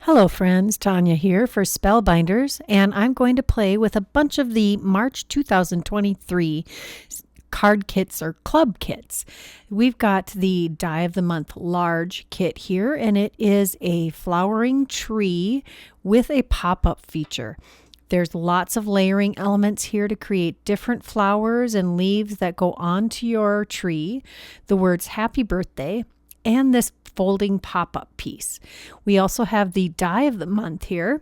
Hello friends, Tanya here for Spellbinders, and I'm going to play with a bunch of the March 2023 card kits or club kits. We've got the Die of the Month large kit here, and it is a flowering tree with a pop-up feature. There's lots of layering elements here to create different flowers and leaves that go onto your tree. The words Happy Birthday and this folding pop-up piece. We also have the Die of the Month here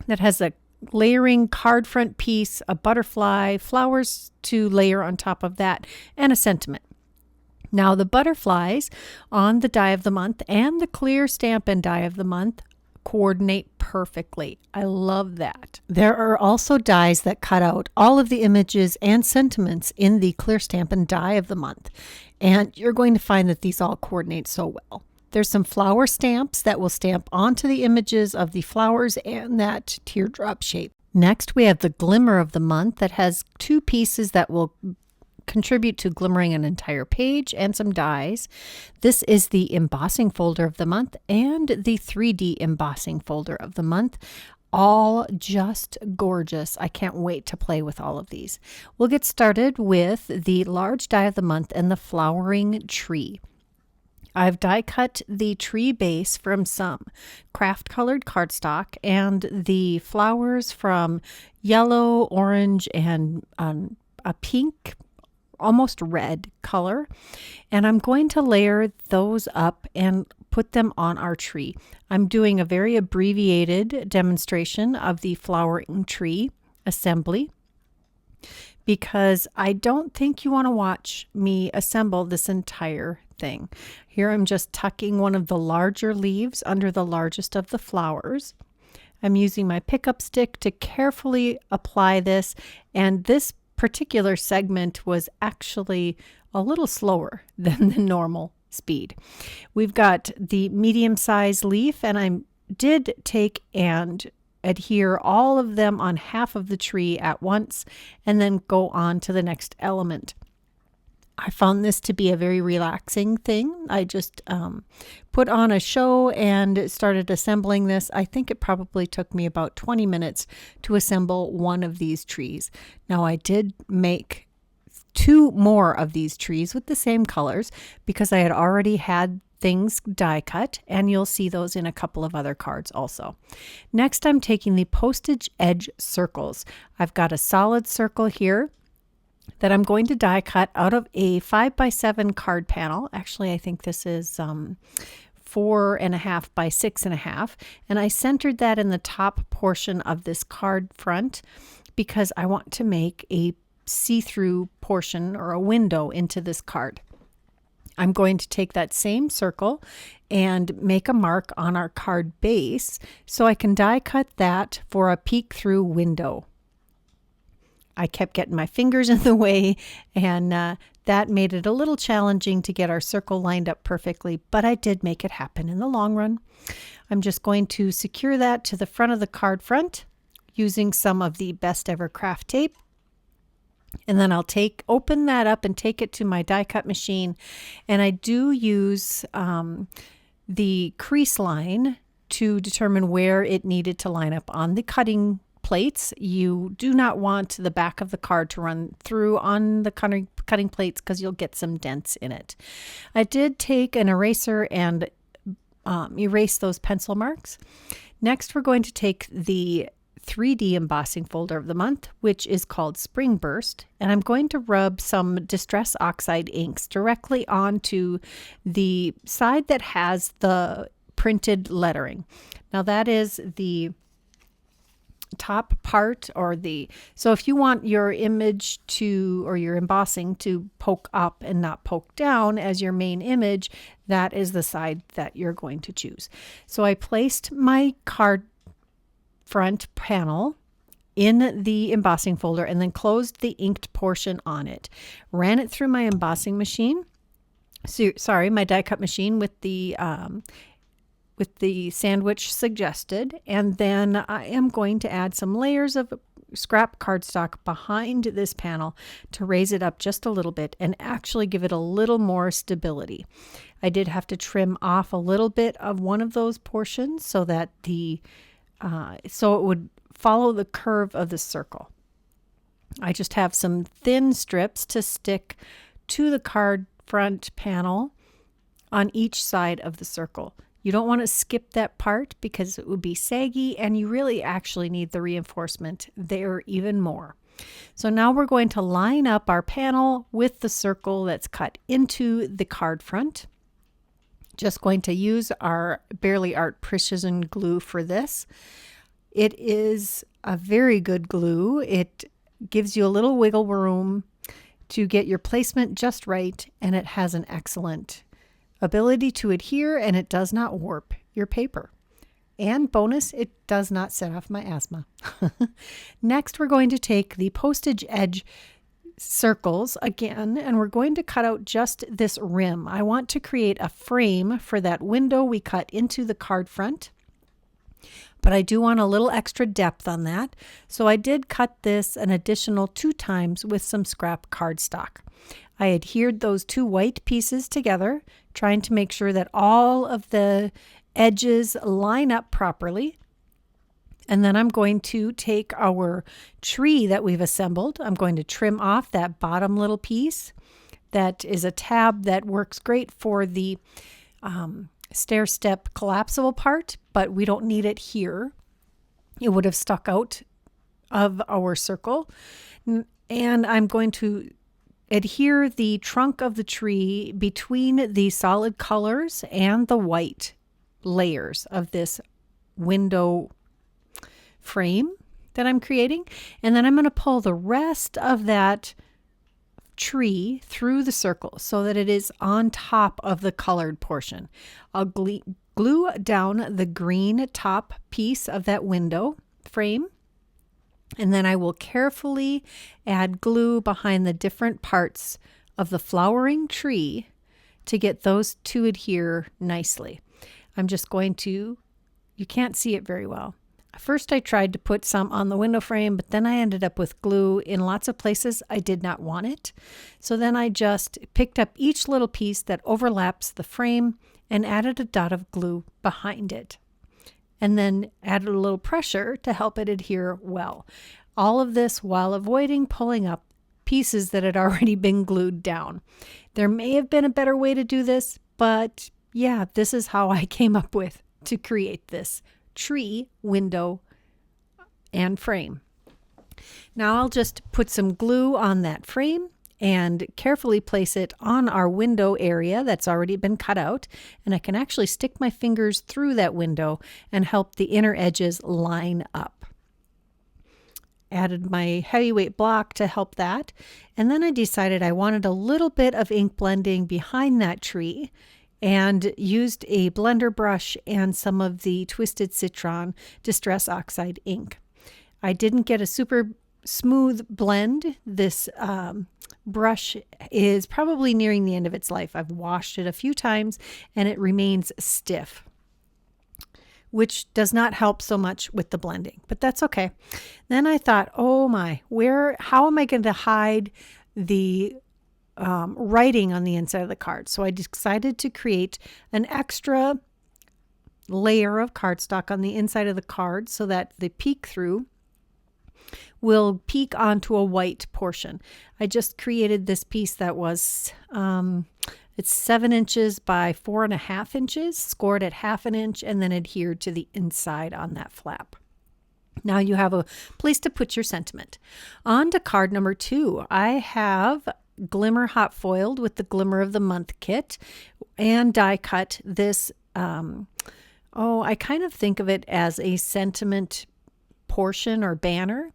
that has a layering card front piece, a butterfly, flowers to layer on top of that, and a sentiment. Now the butterflies on the Die of the Month and the clear stamp and Die of the Month coordinate perfectly. I love that. There are also dies that cut out all of the images and sentiments in the clear stamp and Die of the Month, and you're going to find that these all coordinate so well. There's some flower stamps that will stamp onto the images of the flowers and that teardrop shape. Next, we have the Glimmer of the Month that has two pieces that will contribute to glimmering an entire page and some dies. This is the Embossing Folder of the Month and the 3D Embossing Folder of the Month. All just gorgeous. I can't wait to play with all of these. We'll get started with the large Die of the Month and the flowering tree. I've die cut the tree base from some craft colored cardstock and the flowers from yellow, orange, and a pink, almost red color. And I'm going to layer those up and put them on our tree. I'm doing a very abbreviated demonstration of the flowering tree assembly, because I don't think you want to watch me assemble this entire thing. Here I'm just tucking one of the larger leaves under the largest of the flowers. I'm using my pickup stick to carefully apply this, and this particular segment was actually a little slower than the normal speed. We've got the medium-sized leaf, and I did take and adhere all of them on half of the tree at once and then go on to the next element. I found this to be a very relaxing thing. I just put on a show and started assembling this. I think it probably took me about 20 minutes to assemble one of these trees. Now I did make two more of these trees with the same colors because I had already had things die cut, and you'll see those in a couple of other cards also. Next, I'm taking the postage edge circles. I've got a solid circle here that I'm going to die cut out of a 5x7 card panel. Actually, I think this is 4.5 by 6.5, and I centered that in the top portion of this card front because I want to make a see-through portion or a window into this card. I'm going to take that same circle and make a mark on our card base so I can die cut that for a peek through window. I kept getting my fingers in the way, and that made it a little challenging to get our circle lined up perfectly, but I did make it happen in the long run. I'm just going to secure that to the front of the card front using some of the Best Ever craft tape. And then I'll open that up and take it to my die cut machine. And I do use the crease line to determine where it needed to line up on the cutting plates. You do not want the back of the card to run through on the cutting plates because you'll get some dents in it. I did take an eraser and erase those pencil marks. Next, we're going to take the 3D Embossing Folder of the Month, which is called Spring Burst, and I'm going to rub some Distress Oxide inks directly onto the side that has the printed lettering. Now that is the top part, so if you want your image or your embossing to poke up and not poke down as your main image, that is the side that you're going to choose. So I placed my card front panel in the embossing folder and then closed the inked portion on it. Ran it through my embossing machine. My die cut machine with the sandwich suggested, and then I am going to add some layers of scrap cardstock behind this panel to raise it up just a little bit and actually give it a little more stability. I did have to trim off a little bit of one of those portions so that so it would follow the curve of the circle. I just have some thin strips to stick to the card front panel on each side of the circle. You don't want to skip that part because it would be saggy, and you really actually need the reinforcement there even more. So now we're going to line up our panel with the circle that's cut into the card front. Just going to use our Barely Art Precision glue for this. It is a very good glue. It gives you a little wiggle room to get your placement just right, and it has an excellent ability to adhere, and it does not warp your paper. And bonus, it does not set off my asthma. Next, we're going to take the postage edge circles again, and we're going to cut out just this rim. I want to create a frame for that window we cut into the card front, but I do want a little extra depth on that. So I did cut this an additional 2 times with some scrap cardstock. I adhered those 2 white pieces together, trying to make sure that all of the edges line up properly. And then I'm going to take our tree that we've assembled. I'm going to trim off that bottom little piece. That is a tab that works great for the stair step collapsible part, but we don't need it here. It would have stuck out of our circle. And I'm going to adhere the trunk of the tree between the solid colors and the white layers of this window frame that I'm creating. And then I'm going to pull the rest of that tree through the circle so that it is on top of the colored portion. I'll glue down the green top piece of that window frame, and then I will carefully add glue behind the different parts of the flowering tree to get those to adhere nicely. I'm just going to, you can't see it very well. First, I tried to put some on the window frame, but then I ended up with glue in lots of places I did not want it. So then I just picked up each little piece that overlaps the frame and added a dot of glue behind it, and then added a little pressure to help it adhere well. All of this while avoiding pulling up pieces that had already been glued down. There may have been a better way to do this, but yeah, this is how I came up with to create this tree, window, and frame. Now I'll just put some glue on that frame and carefully place it on our window area that's already been cut out. And I can actually stick my fingers through that window and help the inner edges line up. Added my heavyweight block to help that. And then I decided I wanted a little bit of ink blending behind that tree, and used a blender brush and some of the Twisted Citron Distress Oxide ink. I didn't get a super smooth blend. This brush is probably nearing the end of its life. I've washed it a few times and it remains stiff, which does not help so much with the blending, but that's okay. Then I thought, oh my, how am I going to hide the writing on the inside of the card? So I decided to create an extra layer of cardstock on the inside of the card so that the peek through will peek onto a white portion. I just created this piece that was it's 7 inches by 4.5 inches, scored at 1/2 inch, and then adhered to the inside on that flap. Now you have a place to put your sentiment. On to card number 2. I have Glimmer hot foiled with the Glimmer of the Month kit and die cut this. I kind of think of it as a sentiment portion or banner.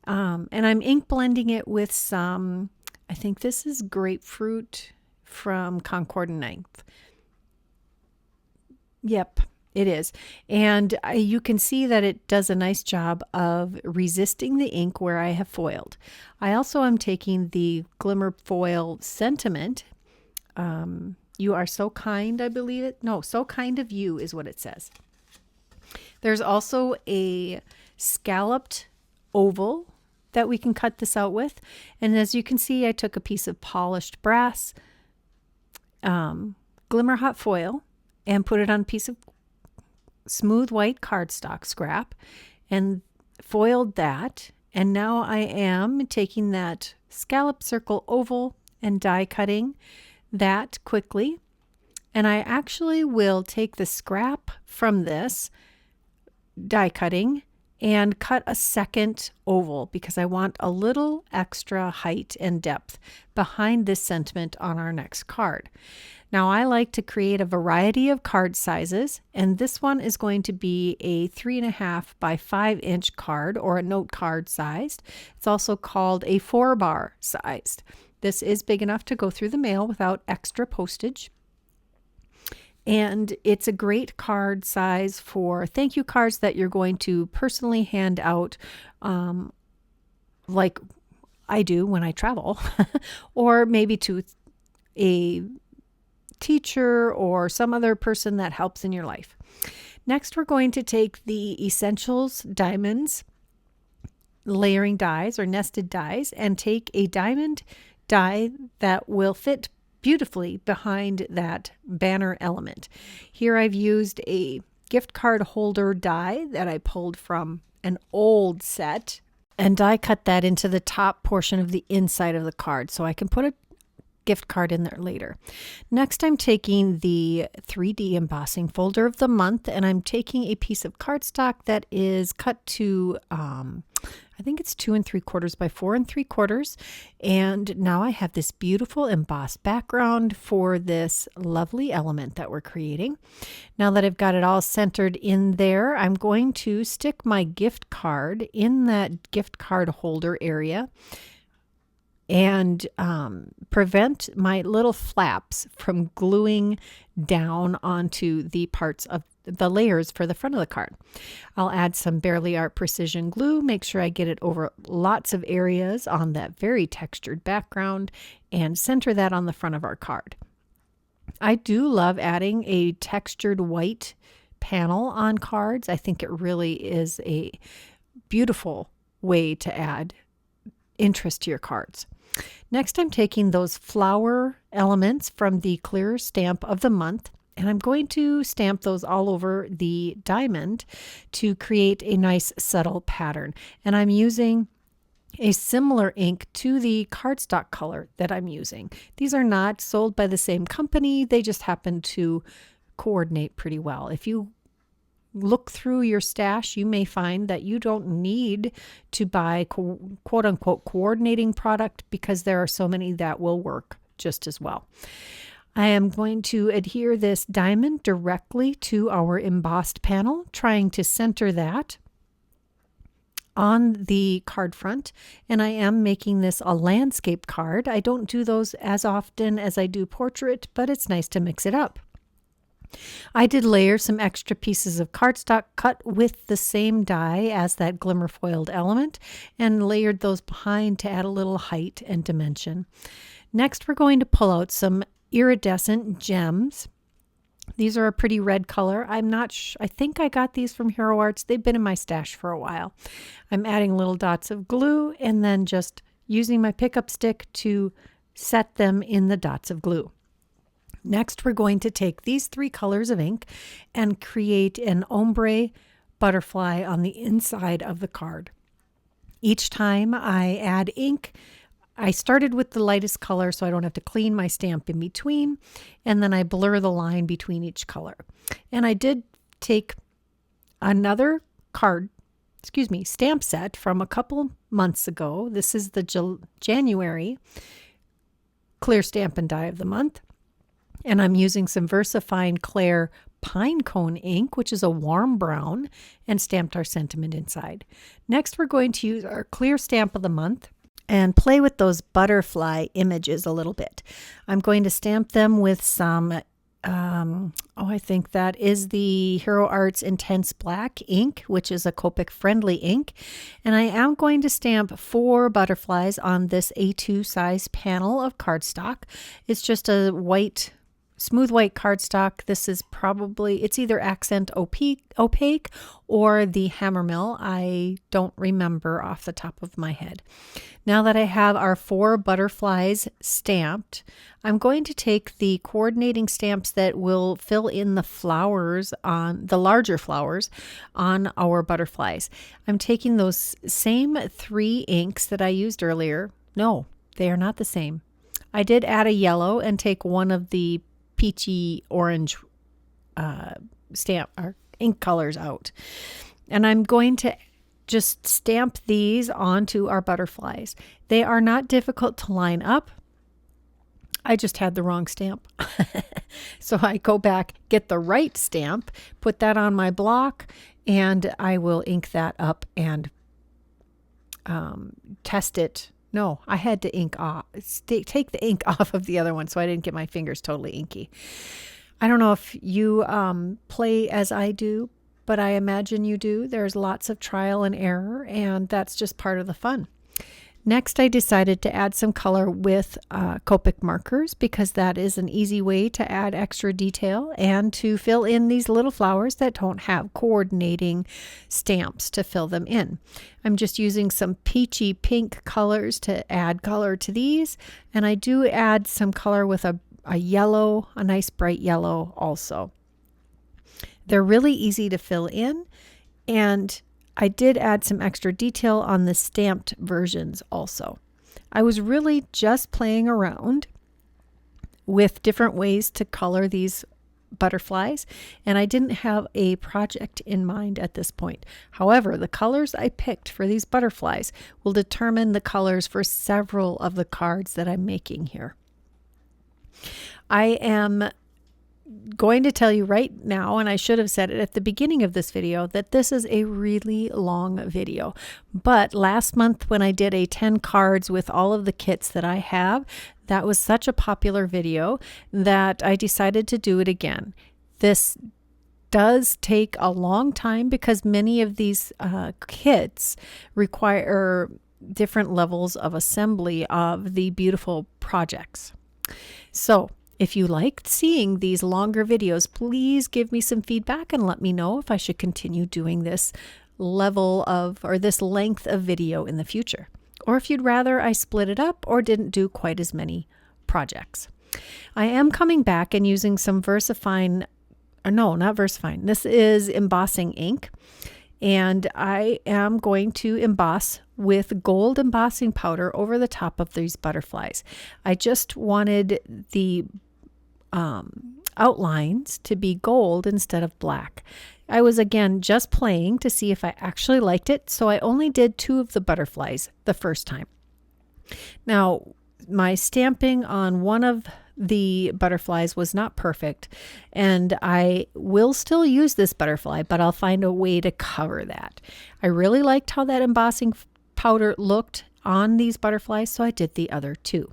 And I'm ink blending it with some, I think this is grapefruit from Concord and Ninth. Yep, it is. And you can see that it does a nice job of resisting the ink where I have foiled. I also am taking the Glimmer foil sentiment. You are so kind, I believe it. No, so kind of you is what it says. There's also a scalloped oval that we can cut this out with. And as you can see, I took a piece of polished brass Glimmer hot foil and put it on a piece of smooth white cardstock scrap and foiled that. And now I am taking that scallop circle oval and die cutting that quickly. And I actually will take the scrap from this die cutting and cut a second oval because I want a little extra height and depth behind this sentiment on our next card. Now I like to create a variety of card sizes, and this one is going to be a 3.5 by 5 inch card, or a note card sized. It's also called a 4-bar sized. This is big enough to go through the mail without extra postage. And it's a great card size for thank you cards that you're going to personally hand out, like I do when I travel, or maybe to a teacher or some other person that helps in your life. Next, we're going to take the Essentials Diamonds layering dies or nested dies and take a diamond die that will fit beautifully behind that banner element. Here I've used a gift card holder die that I pulled from an old set and die cut that into the top portion of the inside of the card so I can put a gift card in there later. Next, I'm taking the 3D embossing folder of the month, and I'm taking a piece of cardstock that is cut to I think it's 2 3/4 by 4 3/4, and now I have this beautiful embossed background for this lovely element that we're creating. Now that I've got it all centered in there, I'm going to stick my gift card in that gift card holder area and prevent my little flaps from gluing down onto the parts of the layers for the front of the card. I'll add some Barely Art Precision Glue, make sure I get it over lots of areas on that very textured background, and center that on the front of our card. I do love adding a textured white panel on cards. I think it really is a beautiful way to add interest to your cards. Next, I'm taking those flower elements from the clear stamp of the month, and I'm going to stamp those all over the diamond to create a nice subtle pattern. And I'm using a similar ink to the cardstock color that I'm using. These are not sold by the same company. They just happen to coordinate pretty well. If you look through your stash, you may find that you don't need to buy quote unquote coordinating product because there are so many that will work just as well. I am going to adhere this diamond directly to our embossed panel, trying to center that on the card front, and I am making this a landscape card. I don't do those as often as I do portrait, but it's nice to mix it up. I did layer some extra pieces of cardstock cut with the same die as that glimmer foiled element and layered those behind to add a little height and dimension. Next, we're going to pull out some iridescent gems. These are a pretty red color. I'm not I think I got these from Hero Arts. They've been in my stash for a while. I'm adding little dots of glue and then just using my pickup stick to set them in the dots of glue. Next, we're going to take these 3 colors of ink and create an ombre butterfly on the inside of the card. Each time I add ink, I started with the lightest color so I don't have to clean my stamp in between, and then I blur the line between each color. And I did take another stamp set from a couple months ago. This is the January clear stamp and die of the month. And I'm using some VersaFine Clair Pine Cone ink, which is a warm brown, and stamped our sentiment inside. Next, we're going to use our clear stamp of the month and play with those butterfly images a little bit. I'm going to stamp them with some, I think that is the Hero Arts Intense Black ink, which is a Copic friendly ink. And I am going to stamp 4 butterflies on this A2 size panel of cardstock. It's just a white smooth white cardstock. This is probably, it's either Accent Opaque or the Hammermill. I don't remember off the top of my head. Now that I have our 4 butterflies stamped, I'm going to take the coordinating stamps that will fill in the flowers on the larger flowers on our butterflies. I'm taking those same 3 inks that I used earlier. No, they are not the same. I did add a yellow and take one of the peachy orange stamp or ink colors out. And I'm going to just stamp these onto our butterflies. They are not difficult to line up. I just had the wrong stamp. So I go back, get the right stamp, put that on my block, and I will ink that up and test it. No, I had to ink off, take the ink off of the other one so I didn't get my fingers totally inky. I don't know if you play as I do, but I imagine you do. There's lots of trial and error, and that's just part of the fun. Next, I decided to add some color with Copic markers because that is an easy way to add extra detail and to fill in these little flowers that don't have coordinating stamps to fill them in. I'm just using some peachy pink colors to add color to these, and I do add some color with a yellow, a nice bright yellow also. They're really easy to fill in, and I did add some extra detail on the stamped versions also. I was really just playing around with different ways to color these butterflies, and I didn't have a project in mind at this point. However, the colors I picked for these butterflies will determine the colors for several of the cards that I'm making here. I am going to tell you right now, and I should have said it at the beginning of this video, that this is a really long video. But last month when I did a 10 cards with all of the kits that I have, that was such a popular video that I decided to do it again. This does take a long time because many of these kits require different levels of assembly of the beautiful projects. So if you liked seeing these longer videos, please give me some feedback and let me know if I should continue doing this level of or this length of video in the future. Or if you'd rather I split it up or didn't do quite as many projects. I am coming back and using some VersaFine, no, not VersaFine. This is embossing ink. And I am going to emboss with gold embossing powder over the top of these butterflies. I just wanted the outlines to be gold instead of black. I was again just playing to see if I actually liked it, so I only did 2 of the butterflies the first time. Now, my stamping on one of the butterflies was not perfect, and I will still use this butterfly, but I'll find a way to cover that. I really liked how that embossing powder looked on these butterflies, so I did the other 2.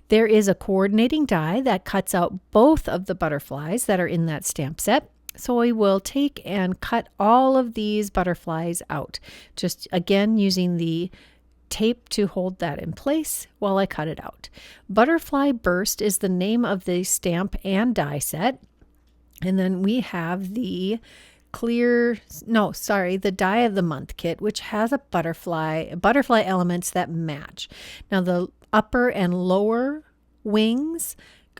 There is a coordinating die that cuts out both of the butterflies that are in that stamp set. So I will take and cut all of these butterflies out. Just again using the tape to hold that in place while I cut it out. Butterfly Burst is the name of the stamp and die set. And then we have the the Die of the Month kit, which has a butterfly elements that match. Now the upper and lower wings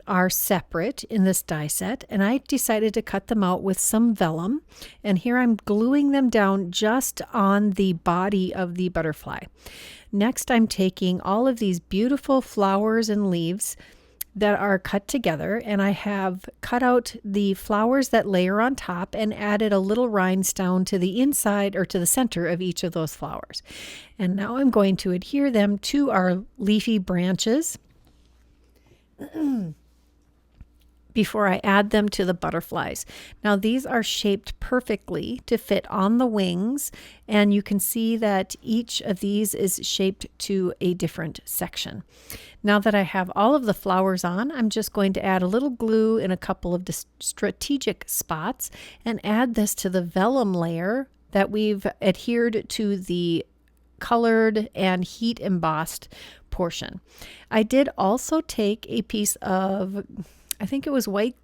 are separate in this die set, and I decided to cut them out with some vellum, and here I'm gluing them down just on the body of the butterfly. Next, I'm taking all of these beautiful flowers and leaves that are cut together, and I have cut out the flowers that layer on top and added a little rhinestone to the inside or to the center of each of those flowers. And now I'm going to adhere them to our leafy branches before I add them to the butterflies. Now these are shaped perfectly to fit on the wings, and you can see that each of these is shaped to a different section. Now that I have all of the flowers on, I'm just going to add a little glue in a couple of strategic spots and add this to the vellum layer that we've adhered to the colored and heat embossed portion. I did also take a piece of, I think it was white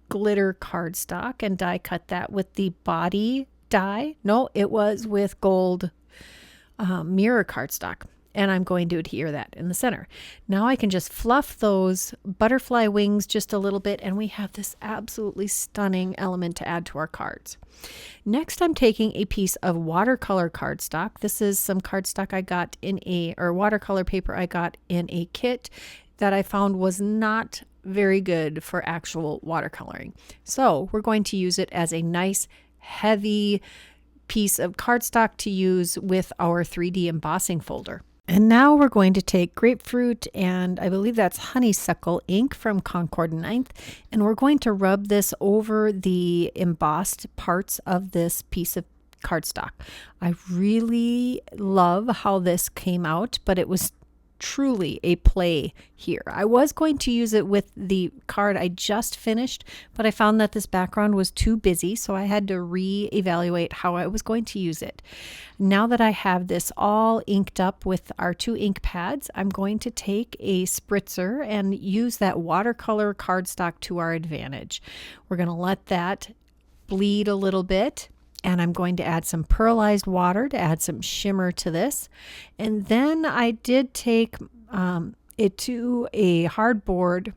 glitter cardstock, and die cut that with the body die. No, it was with gold mirror cardstock. And I'm going to adhere that in the center. Now I can just fluff those butterfly wings just a little bit, and we have this absolutely stunning element to add to our cards. Next, I'm taking a piece of watercolor cardstock. This is some cardstock I got in or watercolor paper I got in a kit that I found was not very good for actual watercoloring. So we're going to use it as a nice, heavy piece of cardstock to use with our 3D embossing folder. And now we're going to take grapefruit and I believe that's honeysuckle ink from Concord 9th, and we're going to rub this over the embossed parts of this piece of cardstock. I really love how this came out, but it was truly a play here. I was going to use it with the card I just finished, but I found that this background was too busy, so I had to re-evaluate how I was going to use it. Now that I have this all inked up with our 2 ink pads, I'm going to take a spritzer and use that watercolor cardstock to our advantage. We're going to let that bleed a little bit, and I'm going to add some pearlized water to add some shimmer to this. And then I did take it to a hardboard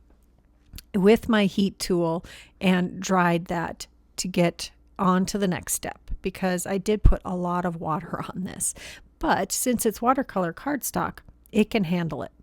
with my heat tool and dried that to get on to the next step, because I did put a lot of water on this. But since it's watercolor cardstock, it can handle it.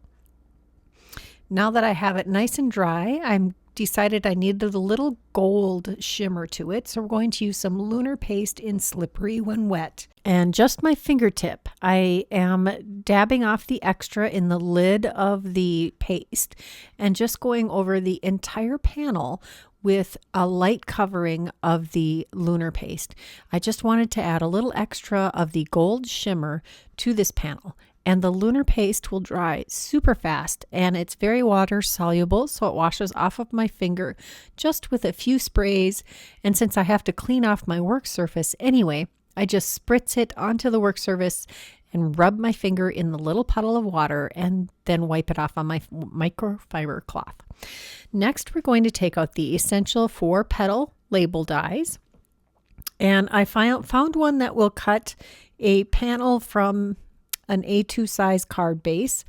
Now that I have it nice and dry, I'm decided I needed a little gold shimmer to it, so we're going to use some lunar paste in Slippery When Wet. And just my fingertip, I am dabbing off the extra in the lid of the paste and just going over the entire panel with a light covering of the lunar paste. I just wanted to add a little extra of the gold shimmer to this panel. And the lunar paste will dry super fast, and it's very water soluble, so it washes off of my finger just with a few sprays. And since I have to clean off my work surface anyway, I just spritz it onto the work surface and rub my finger in the little puddle of water and then wipe it off on my microfiber cloth. Next, we're going to take out the Essential 4 petal label dies. And I found one that will cut a panel from an A2 size card base.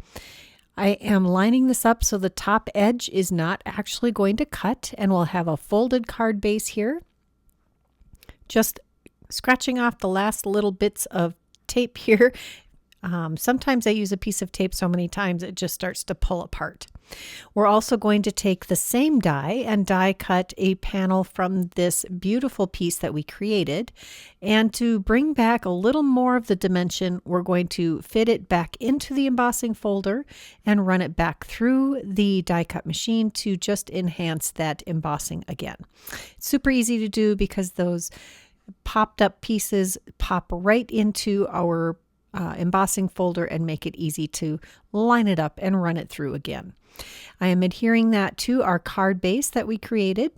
I am lining this up so the top edge is not actually going to cut, and we'll have a folded card base here. Just scratching off the last little bits of tape here. Sometimes I use a piece of tape so many times it just starts to pull apart. We're also going to take the same die and die cut a panel from this beautiful piece that we created. And to bring back a little more of the dimension, we're going to fit it back into the embossing folder and run it back through the die cut machine to just enhance that embossing again. It's super easy to do because those popped up pieces pop right into our embossing folder and make it easy to line it up and run it through again. I am adhering that to our card base that we created.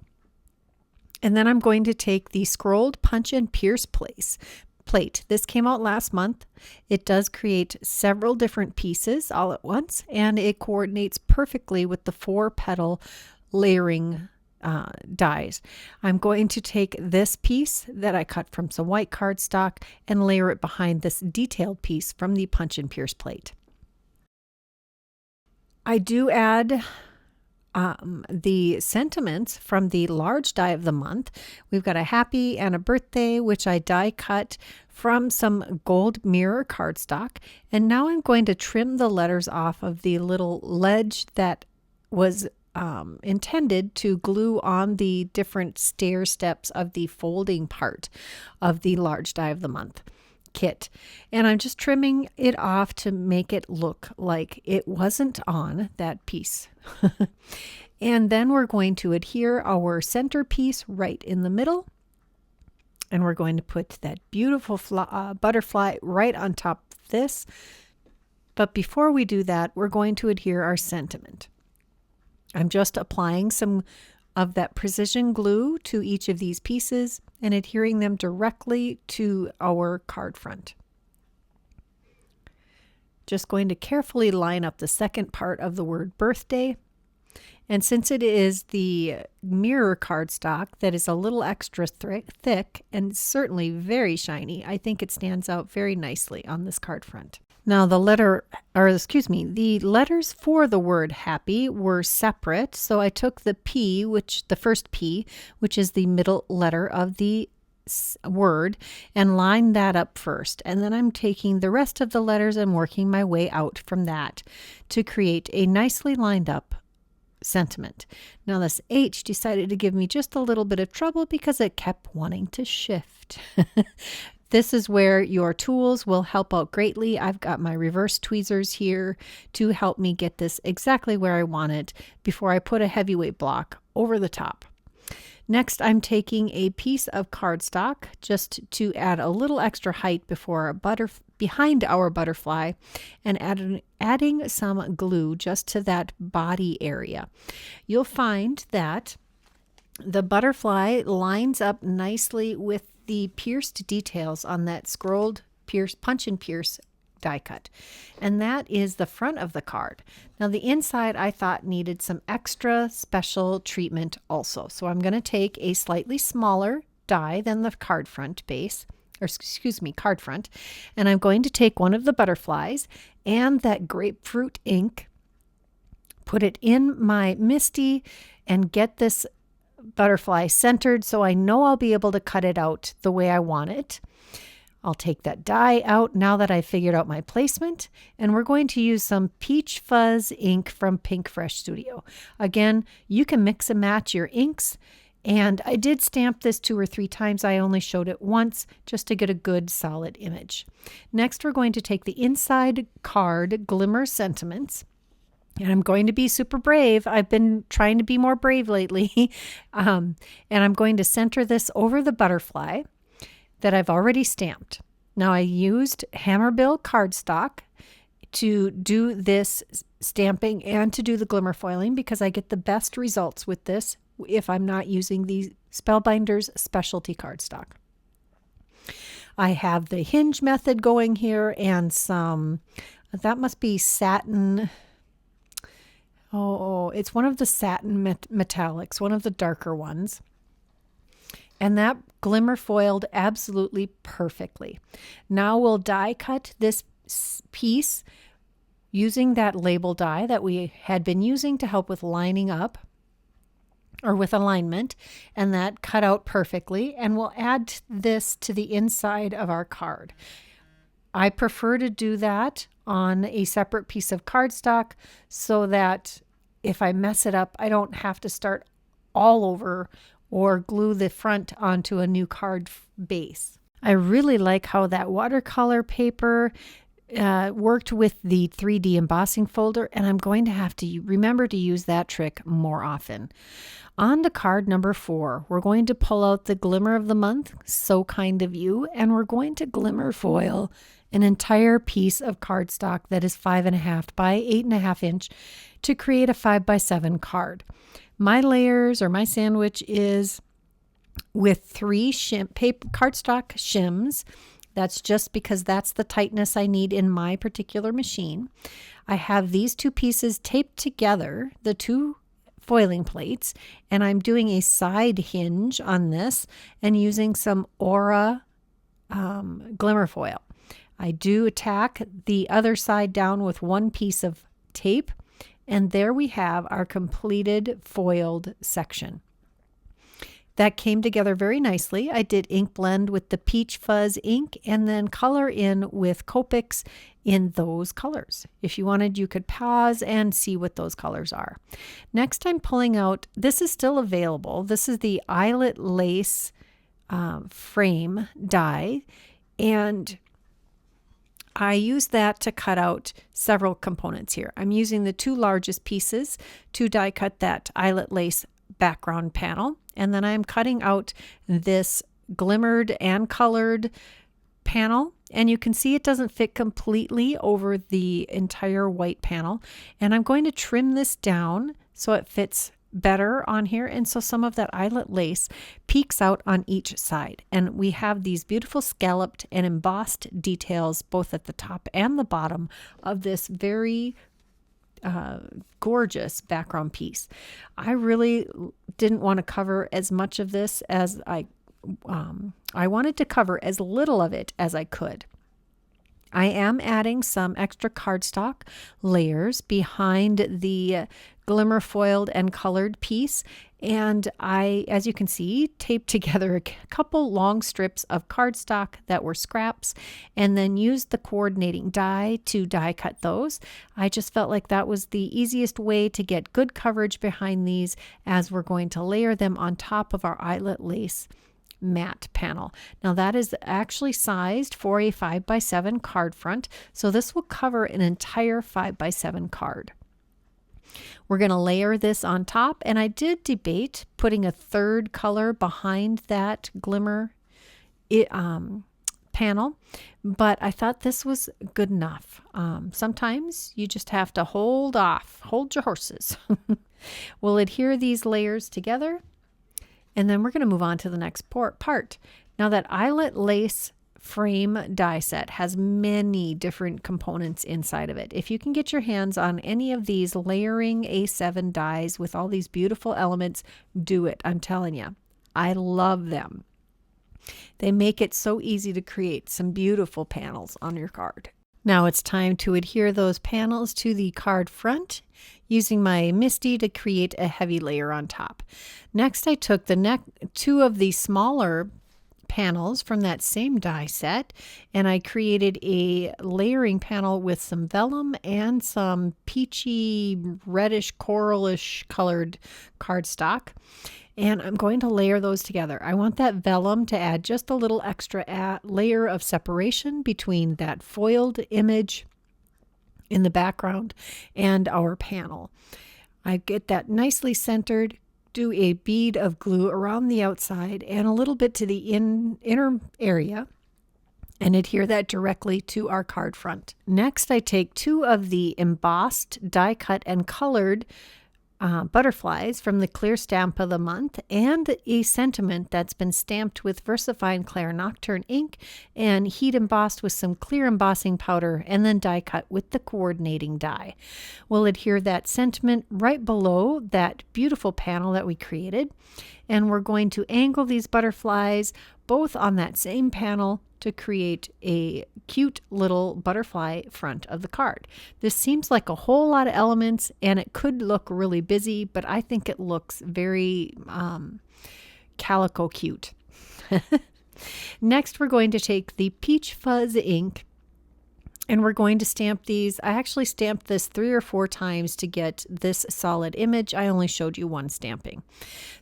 And then I'm going to take the scrolled punch and pierce plate. This came out last month. It does create several different pieces all at once, and it coordinates perfectly with the 4 petal layering dies. I'm going to take this piece that I cut from some white cardstock and layer it behind this detailed piece from the punch and pierce plate. I do add the sentiments from the large die of the month. We've got a happy and a birthday, which I die cut from some gold mirror cardstock. And now I'm going to trim the letters off of the little ledge that was intended to glue on the different stair steps of the folding part of the large die of the month kit. And I'm just trimming it off to make it look like it wasn't on that piece. And then we're going to adhere our centerpiece right in the middle. And we're going to put that beautiful butterfly right on top of this. But before we do that, we're going to adhere our sentiment. I'm just applying some of that precision glue to each of these pieces and adhering them directly to our card front. Just going to carefully line up the second part of the word birthday And since it is the mirror cardstock that is a little extra thick and certainly very shiny, I think it stands out very nicely on this card front. Now the letters for the word happy were separate. So I took the P, the first P, which is the middle letter of the word, and lined that up first. And then I'm taking the rest of the letters and working my way out from that to create a nicely lined up sentiment. Now this H decided to give me just a little bit of trouble because it kept wanting to shift. This is where your tools will help out greatly. I've got my reverse tweezers here to help me get this exactly where I want it before I put a heavyweight block over the top. Next, I'm taking a piece of cardstock just to add a little extra height behind our butterfly and adding some glue just to that body area. You'll find that the butterfly lines up nicely with the pierced details on that scrolled punch and pierce die cut, and that is the front of the card. Now the inside I thought needed some extra special treatment also, so I'm going to take a slightly smaller die than the card front, and I'm going to take one of the butterflies and that grapefruit ink, put it in my MISTI, and get this butterfly centered so I know I'll be able to cut it out the way I want it. I'll take that die out now that I figured out my placement, and we're going to use some Peach Fuzz ink from Pink Fresh Studio. Again, you can mix and match your inks, and I did stamp this 2 or 3 times. I only showed it once just to get a good solid image. Next, we're going to take the inside card Glimmer Sentiments. And I'm going to be super brave. I've been trying to be more brave lately. And I'm going to center this over the butterfly that I've already stamped. Now I used Hammerbill cardstock to do this stamping and to do the glimmer foiling because I get the best results with this if I'm not using the Spellbinders specialty cardstock. I have the hinge method going here and that must be satin. Oh, it's one of the satin metallics, one of the darker ones. And that glimmer foiled absolutely perfectly. Now we'll die cut this piece using that label die that we had been using to help with lining up or with alignment, and that cut out perfectly. And we'll add this to the inside of our card. I prefer to do that on a separate piece of cardstock so that if I mess it up, I don't have to start all over or glue the front onto a new card base. I really like how that watercolor paper worked with the 3D embossing folder, and I'm going to have to remember to use that trick more often. On to card number 4, we're going to pull out the Glimmer of the Month, So Kind of You, and we're going to glimmer foil an entire piece of cardstock that is 5.5 by 8.5 inch to create a 5 by 7 card. My layers or my sandwich is with 3 cardstock shims. That's just because that's the tightness I need in my particular machine. I have these 2 pieces taped together, the 2 foiling plates, and I'm doing a side hinge on this and using some Aura glimmer foil. I do attack the other side down with 1 piece of tape, and there we have our completed foiled section. That came together very nicely. I did ink blend with the Peach Fuzz ink and then color in with Copics in those colors. If you wanted, you could pause and see what those colors are. Next, I'm pulling out, this is still available. This is the eyelet lace frame die, and I use that to cut out several components here. I'm using the 2 largest pieces to die cut that eyelet lace background panel, and then I'm cutting out this glimmered and colored panel, and you can see it doesn't fit completely over the entire white panel, and I'm going to trim this down so it fits better on here, and so some of that eyelet lace peeks out on each side, and we have these beautiful scalloped and embossed details both at the top and the bottom of this very gorgeous background piece. I really didn't want to cover as much of this as I wanted to cover as little of it as I could. I am adding some extra cardstock layers behind the glimmer foiled and colored piece. And I, as you can see, taped together a couple long strips of cardstock that were scraps and then used the coordinating die to die cut those. I just felt like that was the easiest way to get good coverage behind these as we're going to layer them on top of our eyelet lace matte panel. Now that is actually sized for a 5x7 card front, so this will cover an entire 5x7 card. We're going to layer this on top, and I did debate putting a third color behind that glimmer panel, but I thought this was good enough. Sometimes you just have to hold your horses. We'll adhere these layers together, and then we're going to move on to the next part. Now that eyelet lace frame die set has many different components inside of it. If you can get your hands on any of these layering A7 dies with all these beautiful elements, do it. I'm telling you, I love them. They make it so easy to create some beautiful panels on your card. Now it's time to adhere those panels to the card front using my MISTI to create a heavy layer on top. Next, I took the two of the smaller panels from that same die set, and I created a layering panel with some vellum and some peachy reddish coralish colored cardstock, and I'm going to layer those together. I want that vellum to add just a little extra layer of separation between that foiled image in the background and our panel. I get that nicely centered, do a bead of glue around the outside and a little bit to the inner area, and adhere that directly to our card front. Next, I take two of the embossed, die cut, and colored butterflies from the clear stamp of the month and a sentiment that's been stamped with VersaFine Clair Nocturne ink and heat embossed with some clear embossing powder and then die cut with the coordinating die. We'll adhere that sentiment right below that beautiful panel that we created, and we're going to angle these butterflies both on that same panel to create a cute little butterfly front of the card. This seems like a whole lot of elements and it could look really busy, but I think it looks very calico cute. Next, we're going to take the Peach Fuzz ink and we're going to stamp these. I actually stamped this 3 or 4 times to get this solid image. I only showed you one stamping.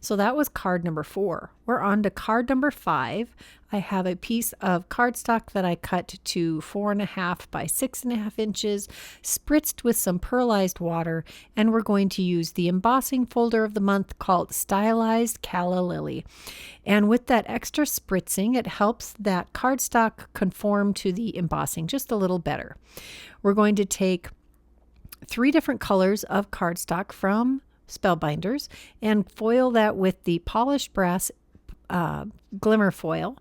So that was card number 4. We're on to card number 5. I have a piece of cardstock that I cut to 4.5 by 6.5 inches, spritzed with some pearlized water, and we're going to use the embossing folder of the month called Stylized Calla Lily. And with that extra spritzing, it helps that cardstock conform to the embossing just a little better. We're going to take 3 different colors of cardstock from Spellbinders and foil that with the polished brass glimmer foil,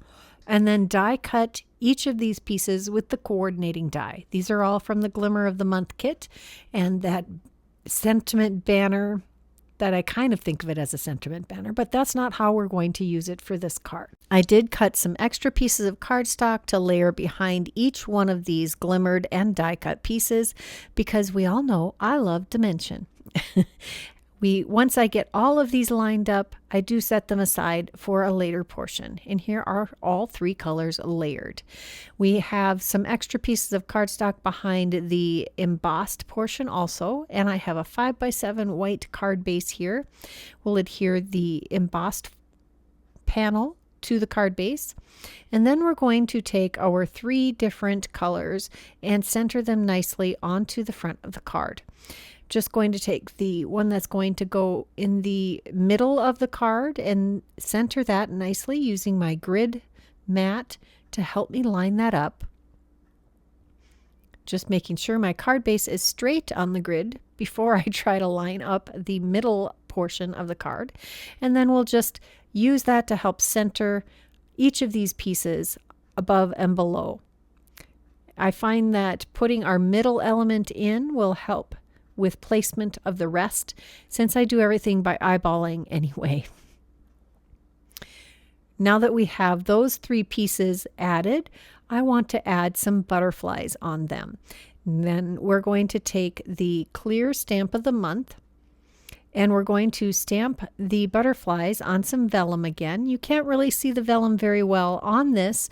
and then die cut each of these pieces with the coordinating die. These are all from the Glimmer of the Month kit, and that sentiment banner that I kind of think of it as a sentiment banner, but that's not how we're going to use it for this card. I did cut some extra pieces of cardstock to layer behind each one of these glimmered and die cut pieces because we all know I love dimension. Once I get all of these lined up, I do set them aside for a later portion. And here are all 3 colors layered. We have some extra pieces of cardstock behind the embossed portion also, and I have a 5x7 white card base here. We'll adhere the embossed panel to the card base, and then we're going to take our 3 different colors and center them nicely onto the front of the card. Just going to take the one that's going to go in the middle of the card and center that nicely using my grid mat to help me line that up. Just making sure my card base is straight on the grid before I try to line up the middle portion of the card. And then we'll just use that to help center each of these pieces above and below. I find that putting our middle element in will help with placement of the rest, since I do everything by eyeballing anyway. Now that we have those 3 pieces added, I want to add some butterflies on them. And then we're going to take the clear stamp of the month, and we're going to stamp the butterflies on some vellum again. You can't really see the vellum very well on this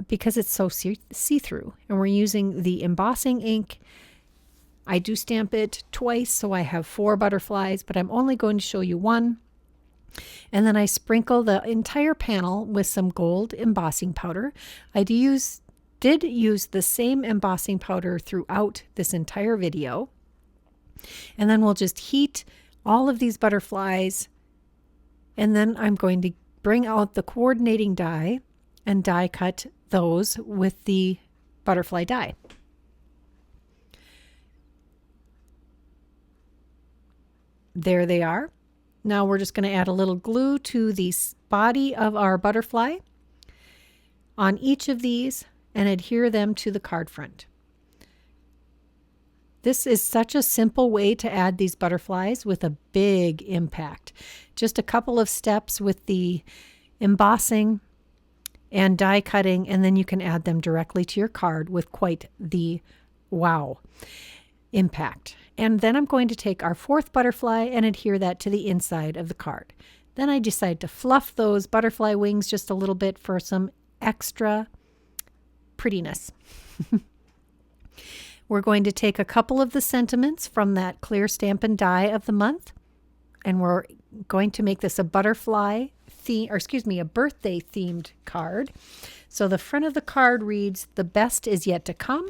because it's so see-through. And we're using the embossing ink. I do stamp it twice, so I have 4 butterflies, but I'm only going to show you 1. And then I sprinkle the entire panel with some gold embossing powder. I did use the same embossing powder throughout this entire video. And then we'll just heat all of these butterflies. And then I'm going to bring out the coordinating die and die cut those with the butterfly die. There they are. Now we're just going to add a little glue to the body of our butterfly on each of these and adhere them to the card front. This is such a simple way to add these butterflies with a big impact. Just a couple of steps with the embossing and die cutting, and then you can add them directly to your card with quite the wow impact. And then I'm going to take our 4th butterfly and adhere that to the inside of the card. Then I decide to fluff those butterfly wings just a little bit for some extra prettiness. We're going to take a couple of the sentiments from that clear stamp and die of the month, and we're going to make this a butterfly theme, or excuse me, a birthday themed card. So the front of the card reads, "The best is yet to come."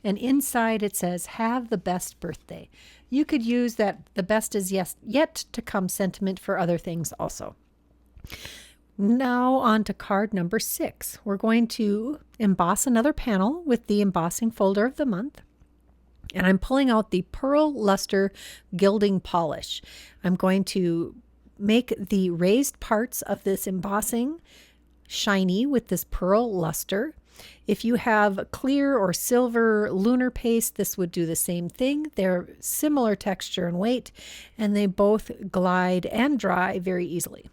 And inside it says, "Have the best birthday." You could use that "the best is yet to come" sentiment for other things also. Now on to card number 6. We're going to emboss another panel with the embossing folder of the month. And I'm pulling out the Pearl Luster Gilding Polish. I'm going to make the raised parts of this embossing shiny with this pearl luster. If you have clear or silver lunar paste, this would do the same thing. They're similar texture and weight, and they both glide and dry very easily.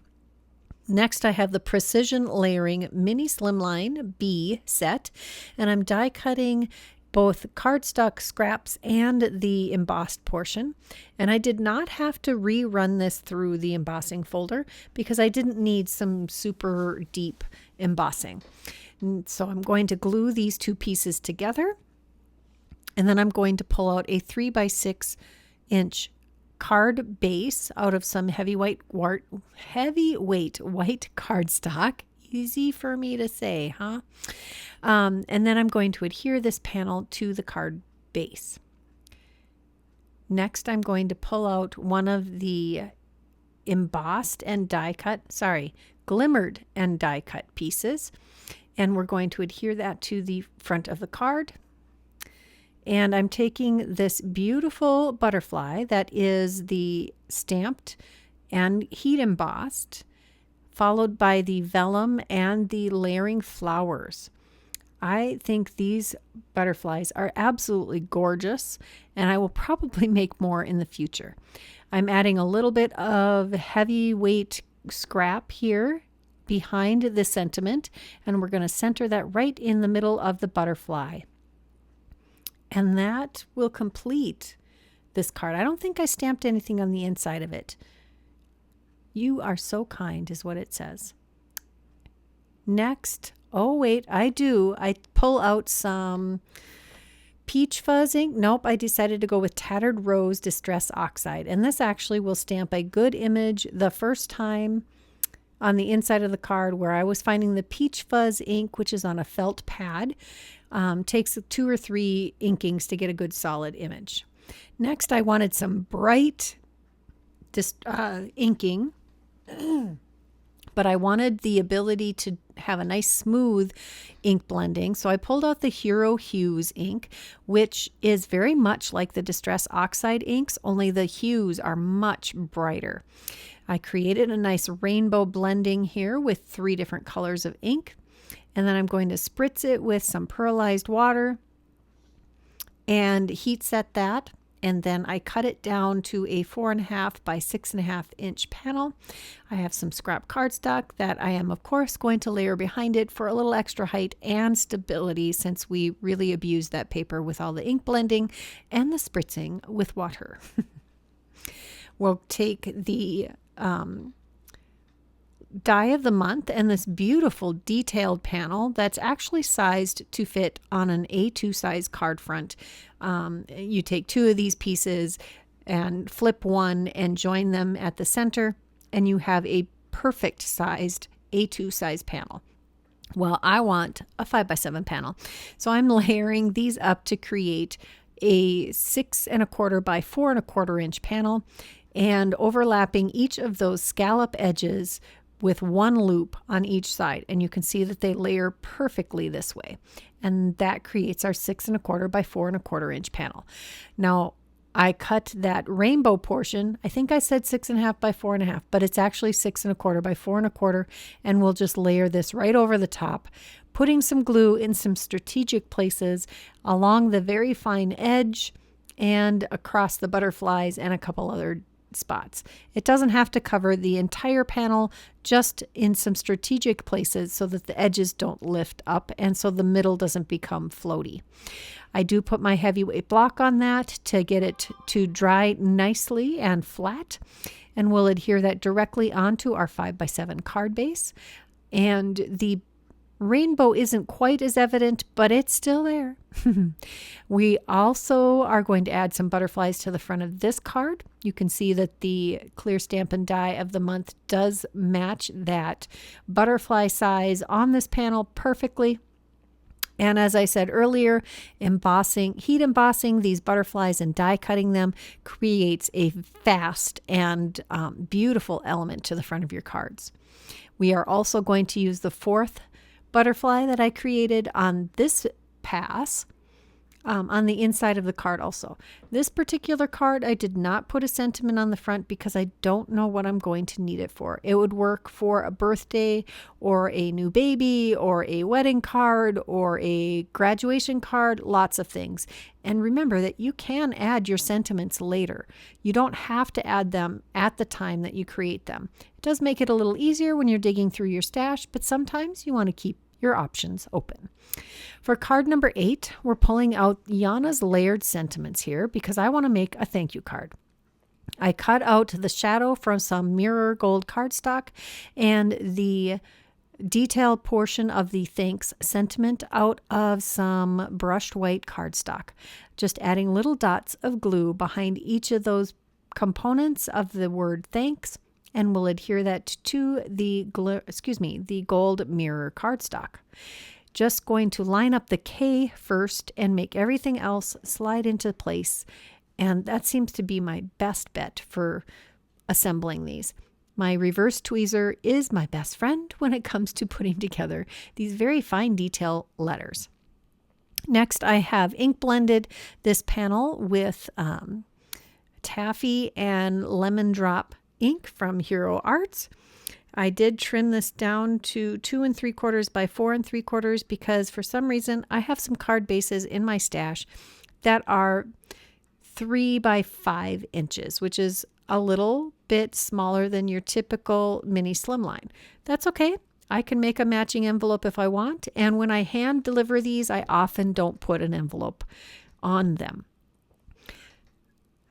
Next, I have the Precision Layering Mini Slimline B set, and I'm die cutting both cardstock scraps and the embossed portion. And I did not have to rerun this through the embossing folder because I didn't need some super deep embossing. So I'm going to glue these 2 pieces together, and then I'm going to pull out a 3x6 inch card base out of some heavyweight white cardstock. Easy for me to say, huh? And then I'm going to adhere this panel to the card base. Next, I'm going to pull out one of the glimmered and die cut pieces. And we're going to adhere that to the front of the card. And I'm taking this beautiful butterfly that is the stamped and heat embossed, followed by the vellum and the layering flowers. I think these butterflies are absolutely gorgeous, and I will probably make more in the future. I'm adding a little bit of heavyweight scrap here behind the sentiment, and we're going to center that right in the middle of the butterfly. And that will complete this card. I don't think I stamped anything on the inside of it. "You are so kind" is what it says. Next, oh wait, I pull out some peach fuzz ink. Nope, I decided to go with Tattered Rose Distress Oxide, and this actually will stamp a good image the first time on the inside of the card where I was finding the peach fuzz ink, which is on a felt pad. Takes 2 or 3 inkings to get a good solid image. Next, I wanted some bright inking, but I wanted the ability to have a nice smooth ink blending. So I pulled out the Hero Hues ink, which is very much like the Distress Oxide inks, only the hues are much brighter. I created a nice rainbow blending here with 3 different colors of ink. And then I'm going to spritz it with some pearlized water and heat set that. and then I cut it down to a 4.5 by 6.5 inch panel. I have some scrap cardstock that I am of course going to layer behind it for a little extra height and stability, since we really abused that paper with all the ink blending and the spritzing with water. We'll take the die of the month and this beautiful detailed panel that's actually sized to fit on an A2 size card front. You take 2 of these pieces and flip one and join them at the center, and you have a perfect sized A2 size panel. Well, I want a 5x7 panel, so I'm layering these up to create a 6.25 by 4.25 inch panel, and overlapping each of those scallop edges with one loop on each side. And you can see that they layer perfectly this way. And that creates our 6.25 by 4.25 inch panel. Now, I cut that rainbow portion. I think I said 6.5 by 4.5, but it's actually 6.25 by 4.25. And we'll just layer this right over the top, putting some glue in some strategic places along the very fine edge and across the butterflies and a couple other spots. It doesn't have to cover the entire panel, just in some strategic places so that the edges don't lift up and so the middle doesn't become floaty. I do put my heavyweight block on that to get it to dry nicely and flat, and we'll adhere that directly onto our 5x7 card base. And the rainbow isn't quite as evident, but it's still there. We also are going to add some butterflies to the front of this card. You can see that the clear Stampin' Die of the month does match that butterfly size on this panel perfectly. And as I said earlier, heat embossing these butterflies and die cutting them creates a fast and beautiful element to the front of your cards. We are also going to use the 4th butterfly that I created on this pass on the inside of the card also. This particular card, I did not put a sentiment on the front because I don't know what I'm going to need it for. It would work for a birthday or a new baby or a wedding card or a graduation card, lots of things. And remember that you can add your sentiments later. You don't have to add them at the time that you create them. It does make it a little easier when you're digging through your stash, but sometimes you want to keep your options open. For card number 8, we're pulling out Yana's layered sentiments here because I want to make a thank you card. I cut out the shadow from some mirror gold cardstock and the detailed portion of the thanks sentiment out of some brushed white cardstock, just adding little dots of glue behind each of those components of the word thanks, and we'll adhere that to the gold mirror cardstock. Just going to line up the K first and make everything else slide into place, and that seems to be my best bet for assembling these. My reverse tweezer is my best friend when it comes to putting together these very fine detail letters. Next, I have ink blended this panel with taffy and lemon drop ink from Hero Arts. I did trim this down to 2 3/4 by 4 3/4 because for some reason I have some card bases in my stash that are 3 by 5 inches, which is a little bit smaller than your typical mini slimline. That's okay. I can make a matching envelope if I want. And when I hand deliver these, I often don't put an envelope on them.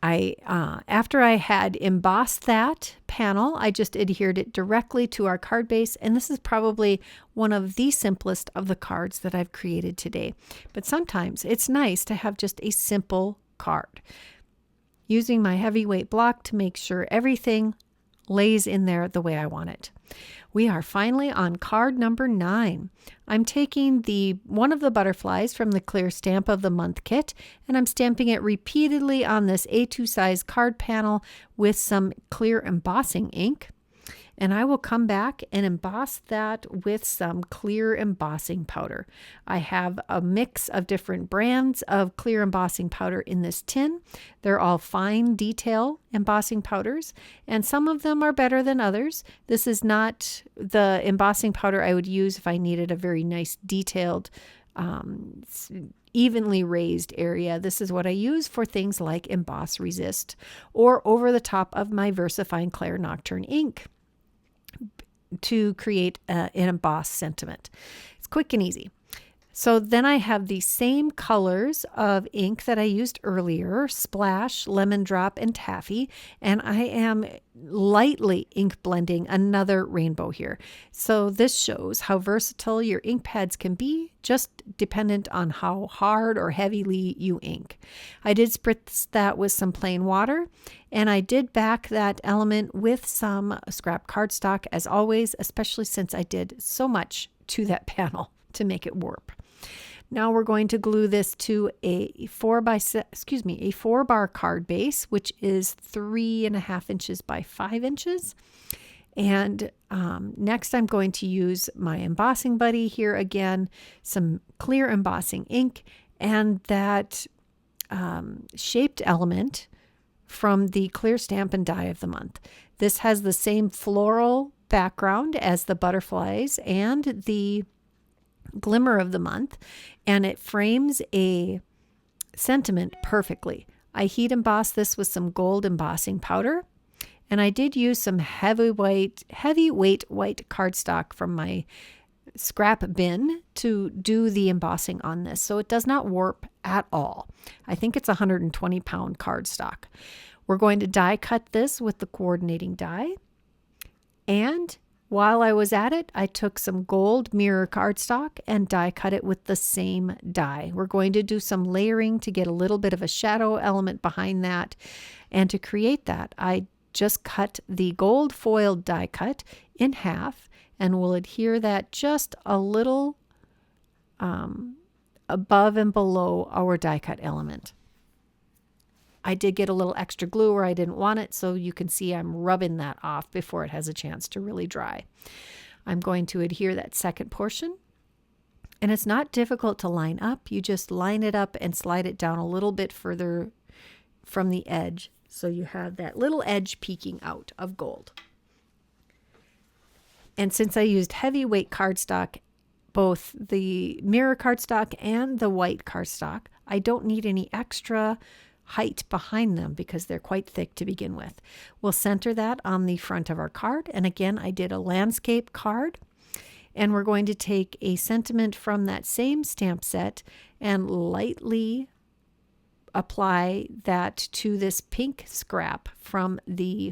After I had embossed that panel, I just adhered it directly to our card base. And this is probably one of the simplest of the cards that I've created today. But sometimes it's nice to have just a simple card. Using my heavyweight block to make sure everything lays in there the way I want it. We are finally on card number 9. I'm taking one of the butterflies from the Clear Stamp of the Month kit, and I'm stamping it repeatedly on this A2 size card panel with some clear embossing ink. And I will come back and emboss that with some clear embossing powder. I have a mix of different brands of clear embossing powder in this tin. They're all fine detail embossing powders, and some of them are better than others. This is not the embossing powder I would use if I needed a very nice detailed evenly raised area. This is what I use for things like Emboss Resist or over the top of my VersaFine Clair Nocturne ink to create an embossed sentiment. It's quick and easy. So then I have the same colors of ink that I used earlier, Splash, Lemon Drop, and Taffy, and I am lightly ink blending another rainbow here. So this shows how versatile your ink pads can be, just dependent on how hard or heavily you ink. I did spritz that with some plain water, and I did back that element with some scrap cardstock as always, especially since I did so much to that panel to make it warp. Now we're going to glue this to a 4 bar card base, which is 3.5 inches by 5 inches. And next I'm going to use my embossing buddy here again, some clear embossing ink, and that shaped element from the clear stamp and die of the month. This has the same floral background as the butterflies and the Glimmer of the month, and it frames a sentiment perfectly. I heat embossed this with some gold embossing powder, and I did use some heavyweight white cardstock from my scrap bin to do the embossing on this, so it does not warp at all. I think it's 120-pound cardstock. We're going to die cut this with the coordinating die, and while I was at it, I took some gold mirror cardstock and die cut it with the same die. We're going to do some layering to get a little bit of a shadow element behind that. And to create that, I just cut the gold foiled die cut in half and will adhere that just a little above and below our die cut element. I did get a little extra glue where I didn't want it, so you can see I'm rubbing that off before it has a chance to really dry. I'm going to adhere that second portion, and it's not difficult to line up. You just line it up and slide it down a little bit further from the edge, so you have that little edge peeking out of gold. And since I used heavyweight cardstock, both the mirror cardstock and the white cardstock, I don't need any extra height behind them because they're quite thick to begin with. We'll center that on the front of our card. And again, I did a landscape card, and we're going to take a sentiment from that same stamp set and lightly apply that to this pink scrap from the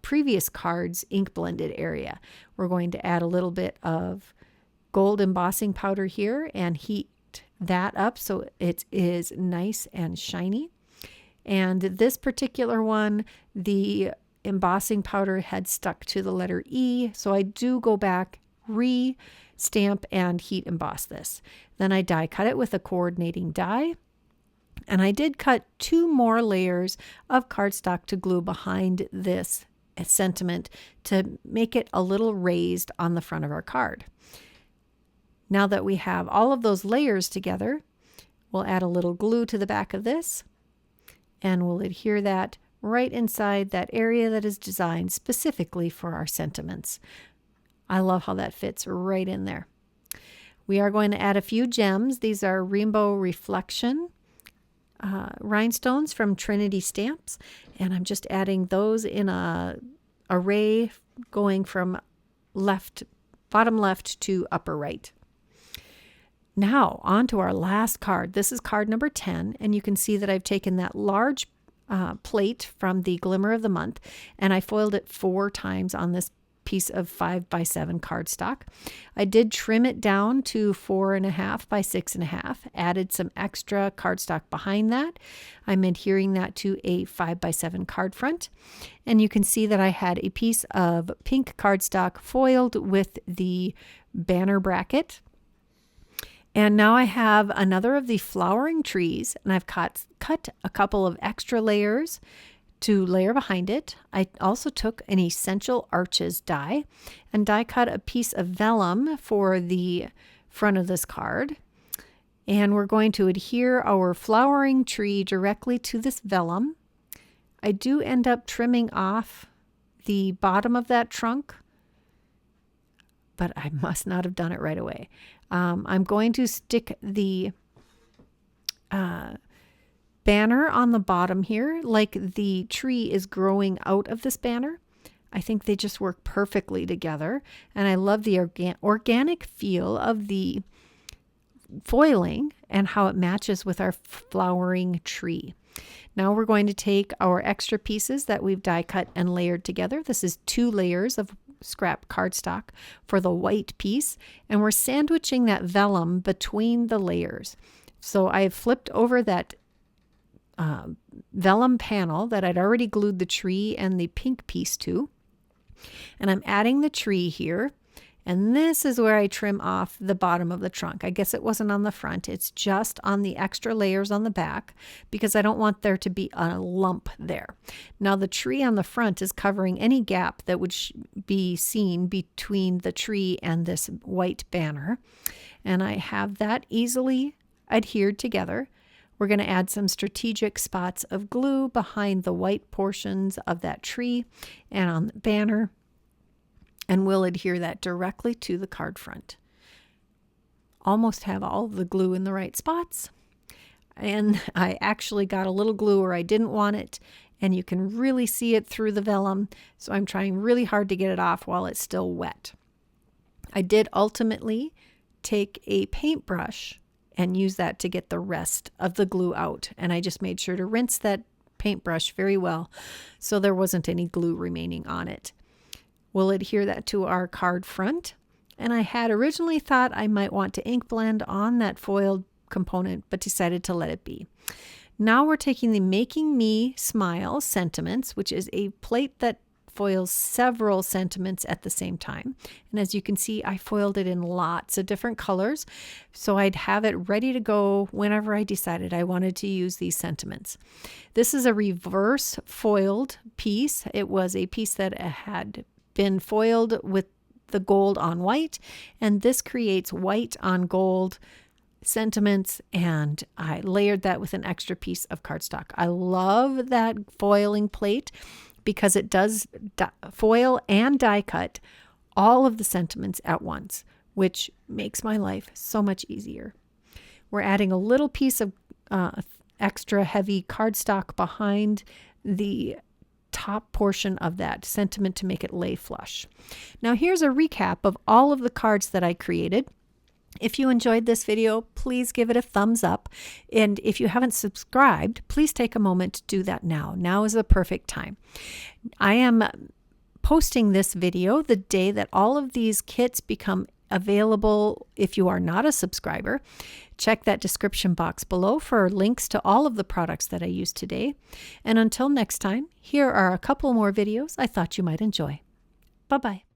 previous card's ink blended area. We're going to add a little bit of gold embossing powder here and heat that up so it is nice and shiny. And this particular one, the embossing powder had stuck to the letter E, so I do go back, re-stamp and heat emboss this. Then I die cut it with a coordinating die, and I did cut 2 more layers of cardstock to glue behind this sentiment to make it a little raised on the front of our card. Now that we have all of those layers together, we'll add a little glue to the back of this, and we'll adhere that right inside that area that is designed specifically for our sentiments. I love how that fits right in there. We are going to add a few gems. These are Rainbow Reflection rhinestones from Trinity Stamps, and I'm just adding those in a array going from bottom left to upper right. Now, on to our last card. This is card number 10, and you can see that I've taken that large plate from the Glimmer of the Month, and I foiled it 4 times on this piece of 5x7 cardstock. I did trim it down to 4.5 by 6.5, added some extra cardstock behind that. I'm adhering that to a 5x7 card front, and you can see that I had a piece of pink cardstock foiled with the banner bracket. And now I have another of the flowering trees, and I've cut a couple of extra layers to layer behind it. I also took an Essential Arches die and die cut a piece of vellum for the front of this card. And we're going to adhere our flowering tree directly to this vellum. I do end up trimming off the bottom of that trunk but I must not have done it right away. I'm going to stick the banner on the bottom here, like the tree is growing out of this banner. I think they just work perfectly together, and I love the organic feel of the foiling and how it matches with our flowering tree. Now we're going to take our extra pieces that we've die cut and layered together. This is 2 layers of scrap cardstock for the white piece, and we're sandwiching that vellum between the layers. So I've flipped over that vellum panel that I'd already glued the tree and the pink piece to, and I'm adding the tree here. And this is where I trim off the bottom of the trunk. I guess it wasn't on the front. It's just on the extra layers on the back because I don't want there to be a lump there. Now the tree on the front is covering any gap that would be seen between the tree and this white banner. And I have that easily adhered together. We're going to add some strategic spots of glue behind the white portions of that tree and on the banner, and we'll adhere that directly to the card front. Almost have all of the glue in the right spots, and I actually got a little glue where I didn't want it, and you can really see it through the vellum, so I'm trying really hard to get it off while it's still wet. I did ultimately take a paintbrush and use that to get the rest of the glue out. And I just made sure to rinse that paintbrush very well so there wasn't any glue remaining on it. We'll adhere that to our card front. And I had originally thought I might want to ink blend on that foiled component, but decided to let it be. Now we're taking the Making Me Smile sentiments, which is a plate that foils several sentiments at the same time. And as you can see, I foiled it in lots of different colors, so I'd have it ready to go whenever I decided I wanted to use these sentiments. This is a reverse foiled piece. It was a piece that had been foiled with the gold on white, and this creates white on gold sentiments, and I layered that with an extra piece of cardstock. I love that foiling plate because it does foil and die cut all of the sentiments at once, which makes my life so much easier. We're adding a little piece of extra heavy cardstock behind the top portion of that sentiment to make it lay flush. Now here's a recap of all of the cards that I created. If you enjoyed this video, please give it a thumbs up. And if you haven't subscribed, please take a moment to do that now. Now is the perfect time. I am posting this video the day that all of these kits become available. If you are not a subscriber, check that description box below for links to all of the products that I used today. And until next time, here are a couple more videos I thought you might enjoy. Bye-bye.